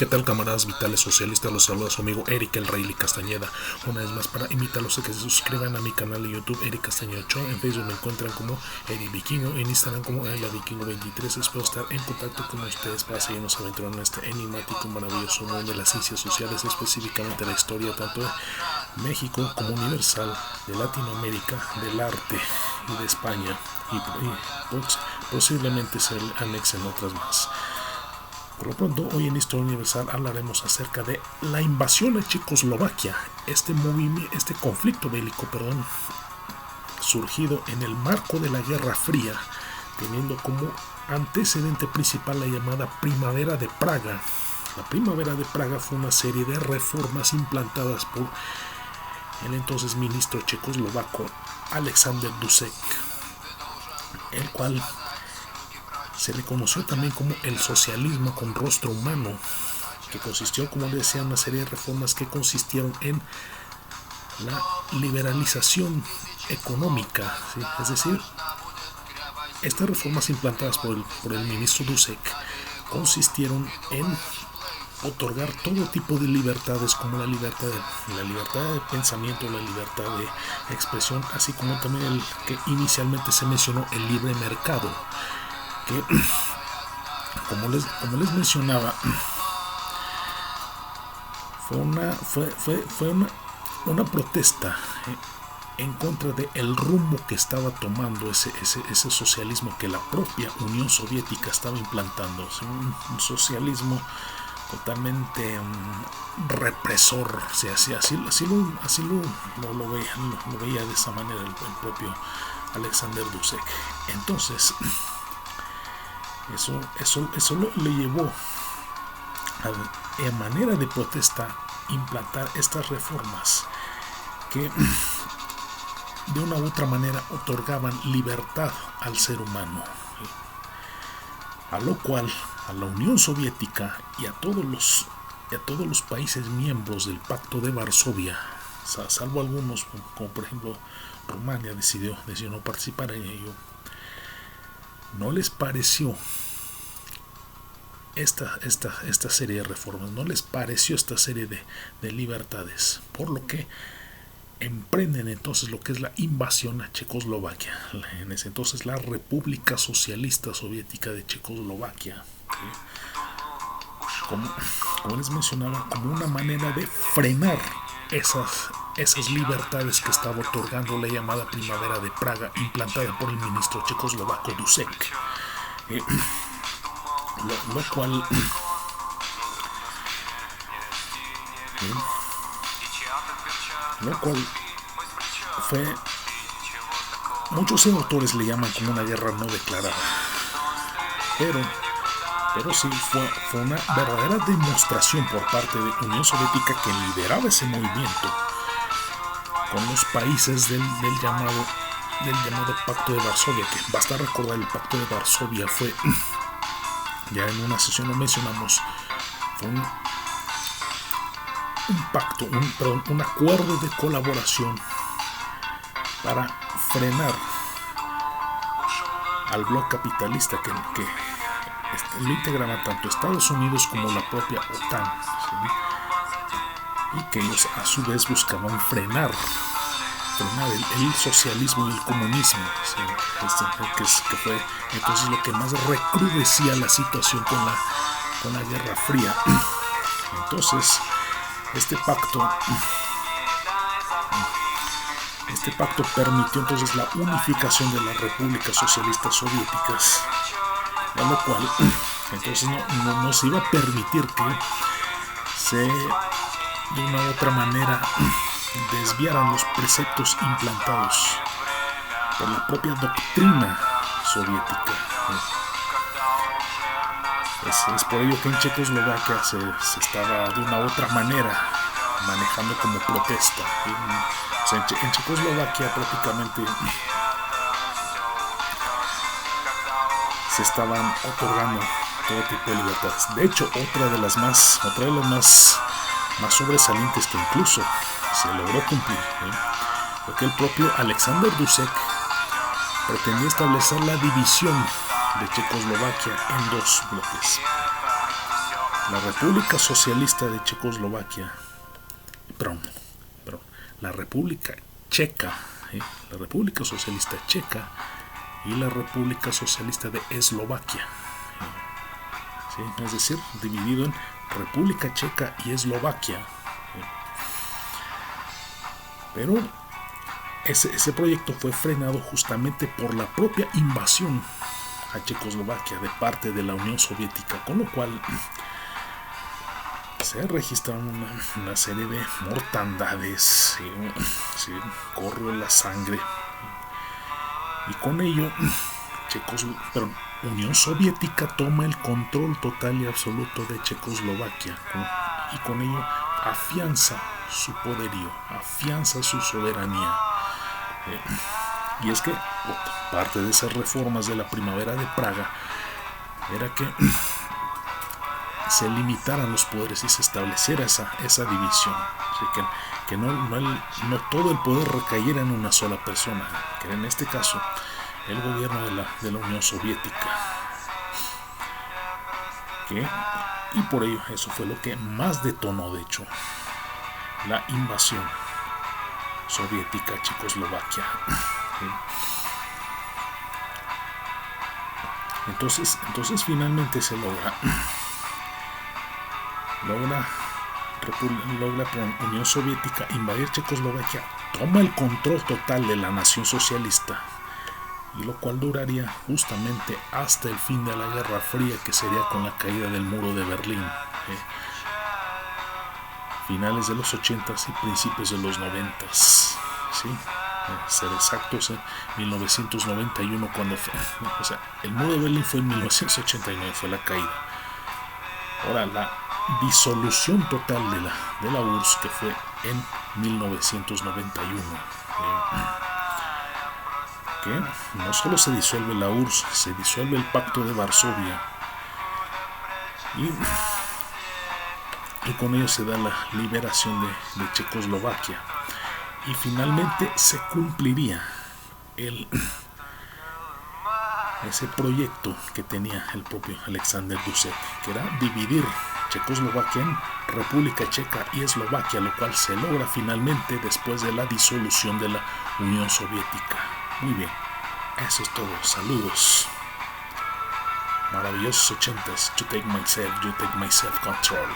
¿Qué tal, camaradas vitales socialistas? Los saluda su amigo Eric el Rayleigh Castañeda. Una vez más, para invitarlos a que se suscriban a mi canal de YouTube Eric Castañeda Show. En Facebook me encuentran como Eric Vikingo, en Instagram como Vikingo23. Espero estar en contacto con ustedes para seguirnos aventurando en este enigmático, maravilloso mundo de las ciencias sociales, específicamente la historia tanto de México como universal, de Latinoamérica, del arte y de España, y posiblemente se anexen otras más. Por lo pronto, hoy en Historia Universal hablaremos acerca de la invasión a Checoslovaquia, este conflicto bélico, surgido en el marco de la Guerra Fría, teniendo como antecedente principal la llamada Primavera de Praga. La Primavera de Praga fue una serie de reformas implantadas por el entonces ministro checoslovaco Alexander Dusek, el cual se le conoció también como el socialismo con rostro humano, que consistió, como les decía, en una serie de reformas que consistieron en la liberalización económica, ¿sí? Es decir, estas reformas implantadas por el ministro Dusek consistieron en otorgar todo tipo de libertades, como la libertad de pensamiento, la libertad de expresión, así como también el que inicialmente se mencionó, el libre mercado, que como les mencionaba, fue una protesta en contra del rumbo que estaba tomando ese socialismo que la propia Unión Soviética estaba implantando, un socialismo totalmente represor, así lo veía de esa manera el propio Alexander Dusek. Entonces, eso le llevó a manera de protesta implantar estas reformas que de una u otra manera otorgaban libertad al ser humano, a lo cual a la Unión Soviética y a todos los países miembros del Pacto de Varsovia, salvo algunos como por ejemplo Rumania decidió no participar en ello, no les pareció esta serie de reformas, no les pareció esta serie de libertades, por lo que emprenden entonces lo que es la invasión a Checoslovaquia, en ese entonces la República Socialista Soviética de Checoslovaquia, como les mencionaba, como una manera de frenar esas libertades que estaba otorgando la llamada Primavera de Praga, implantada por el ministro checoslovaco Dusek, lo cual fue, muchos autores le llaman como una guerra no declarada, pero sí fue una verdadera demostración por parte de la Unión Soviética, que lideraba ese movimiento con los países del llamado Pacto de Varsovia, que basta recordar, el Pacto de Varsovia fue, ya en una sesión lo mencionamos, fue un acuerdo de colaboración para frenar al bloque capitalista que lo integraban tanto Estados Unidos como la propia OTAN, ¿sí? Y que ellos a su vez buscaban frenar el socialismo y el comunismo, ¿sí? que fue entonces lo que más recrudecía la situación con la Guerra Fría. Entonces este pacto permitió entonces la unificación de las repúblicas socialistas soviéticas, a lo cual entonces no se iba a permitir que de una u otra manera desviaran los preceptos implantados por la propia doctrina soviética. Es por ello que en Checoslovaquia se estaba de una u otra manera manejando como protesta. En Checoslovaquia prácticamente se estaban otorgando todo tipo de libertades. De hecho, otra de las más sobresalientes, que incluso se logró cumplir, porque el propio Alexander Dusek pretendía establecer la división de Checoslovaquia en dos bloques. la República Socialista de Checoslovaquia, la República Checa, la República Socialista Checa y la República Socialista de Eslovaquia, ¿sí? Es decir, dividido en República Checa y Eslovaquia, pero ese proyecto fue frenado justamente por la propia invasión a Checoslovaquia de parte de la Unión Soviética, con lo cual se registraron una serie de mortandades, ¿sí? Corrió la sangre, y con ello Unión Soviética toma el control total y absoluto de Checoslovaquia, y con ello afianza su poderío, afianza su soberanía. Y es que parte de esas reformas de la Primavera de Praga era que se limitaran los poderes y se estableciera esa división, así que no todo el poder recayera en una sola persona, que era en este caso el gobierno de la Unión Soviética, y por ello eso fue lo que más detonó, de hecho, la invasión soviética a Checoslovaquia. Entonces finalmente se logra Unión Soviética invadir Checoslovaquia, toma el control total de la nación socialista, y lo cual duraría justamente hasta el fin de la Guerra Fría, que sería con la caída del muro de Berlín, finales de los 80s y principios de los 90s, ¿sí? Ser exactos, en 1991, cuando fue, el muro de Berlín fue en 1989, fue la caída. Ahora, la disolución total de la URSS, que fue en 1991, que no solo se disuelve la URSS, se disuelve el Pacto de Varsovia, y con ello se da la liberación de Checoslovaquia, y finalmente se cumpliría ese proyecto que tenía el propio Alexander Dusek, que era dividir Checoslovaquia en República Checa y Eslovaquia, lo cual se logra finalmente después de la disolución de la Unión Soviética. Muy bien, eso es todo. Saludos. Maravillosos 80s. You take myself control.